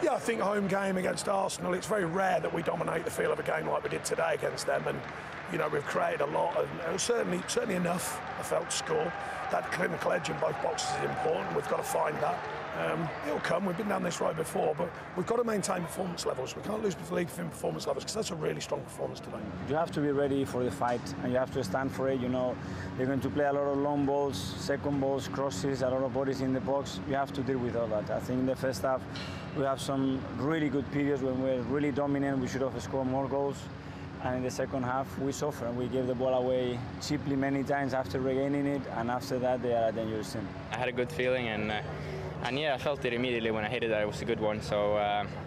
Yeah, I think home game against Arsenal, it's very rare that we dominate the feel of a game like we did today against them. And, you know, we've created a lot, and it was certainly enough, I felt, to score. That clinical edge in both boxes is important. We've got to find that. It'll come. We've been down this road before, but we've got to maintain performance levels. We can't lose the league in performance levels, because that's a really strong performance today. You have to be ready for the fight, and you have to stand for it. You know, you're going to play a lot of long balls, second balls, crosses, a lot of bodies in the box. You have to deal with all that. I think in the first half, we have some really good periods when we're really dominant. We should have scored more goals. And in the second half, we suffered. We gave the ball away cheaply many times after regaining it, and after that, they are a dangerous team. I had a good feeling, and yeah, I felt it immediately when I hit it that it was a good one. So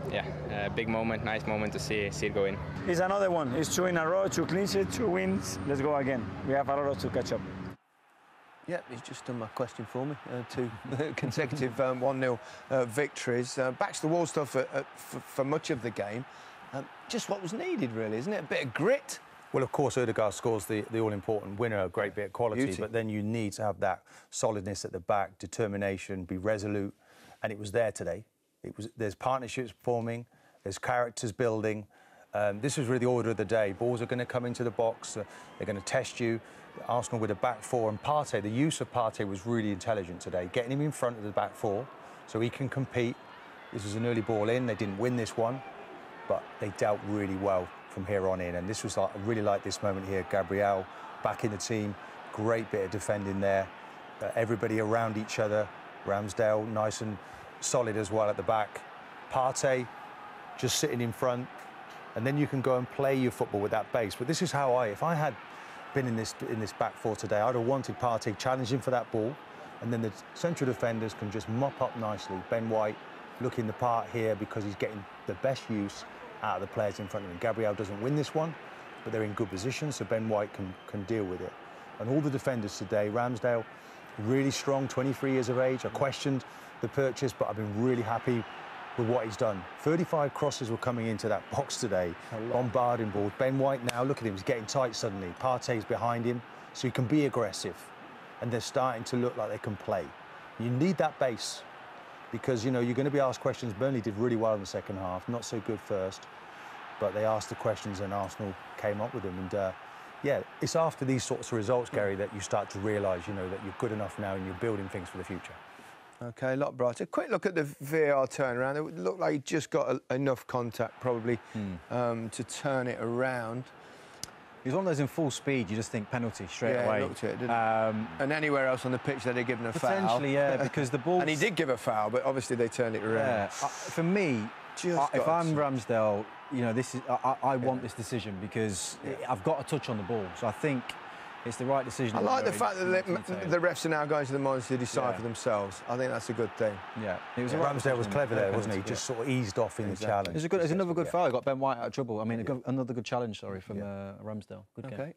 yeah, a big moment, nice moment to see it go in. It's another one. It's 2 in a row, 2 clean sheets, 2 wins. Let's go again. We have a lot to catch up. Yeah, he's just done my question for me. 2 consecutive 1-0 victories. Back to the wall stuff for much of the game. Just what was needed, really, isn't it? A bit of grit. Well, of course, Ødegaard scores the all-important winner, a great bit of quality, beauty. But then you need to have that solidness at the back, determination, be resolute, and it was there today. There's partnerships forming, there's characters building. This was really the order of the day. Balls are going to come into the box, they're going to test you. Arsenal with a back four, and Partey, the use of Partey was really intelligent today, getting him in front of the back four so he can compete. This was an early ball in, they didn't win this one, but they dealt really well from here on in. And this was like, I really like this moment here. Gabriel back in the team, great bit of defending there. Everybody around each other. Ramsdale nice and solid as well at the back. Partey just sitting in front, and then you can go and play your football with that base. But this is how if I had been in this back four today, I'd have wanted Partey challenging for that ball, and then the central defenders can just mop up nicely. Ben White looking the part here because he's getting the best use out of the players in front of him. Gabriel doesn't win this one, but they're in good position, so Ben White can deal with it. And all the defenders today, Ramsdale, really strong, 23 years of age. I questioned the purchase, but I've been really happy with what he's done. 35 crosses were coming into that box today, bombarding balls. Ben White now, look at him, he's getting tight suddenly. Partey's behind him, so he can be aggressive. And they're starting to look like they can play. You need that base, because, you know, you're going to be asked questions. Burnley did really well in the second half, not so good first, but they asked the questions and Arsenal came up with them. And, yeah, it's after these sorts of results, Gary, that you start to realise, you know, that you're good enough now and you're building things for the future. OK, a lot brighter. Quick look at the VAR turnaround. It looked like he just got enough contact, probably, to turn it around. He was one of those in full speed, you just think penalty straight away. Yeah, looked at it, didn't and anywhere else on the pitch they'd have given a foul. Potentially, yeah, because the ball... And he did give a foul, but obviously they turned it around. Yeah, for me, if I'm Ramsdale, you know, this is I want this decision, because I've got a touch on the ball, so I think it's the right decision. I like the fact that the refs are now going to the monitor to decide for themselves. I think that's a good thing. Yeah, Ramsdale was clever there, wasn't he? Just sort of eased off in the challenge. It's another good foul. He got Ben White out of trouble. I mean, another good challenge, sorry, from Ramsdale. Good game.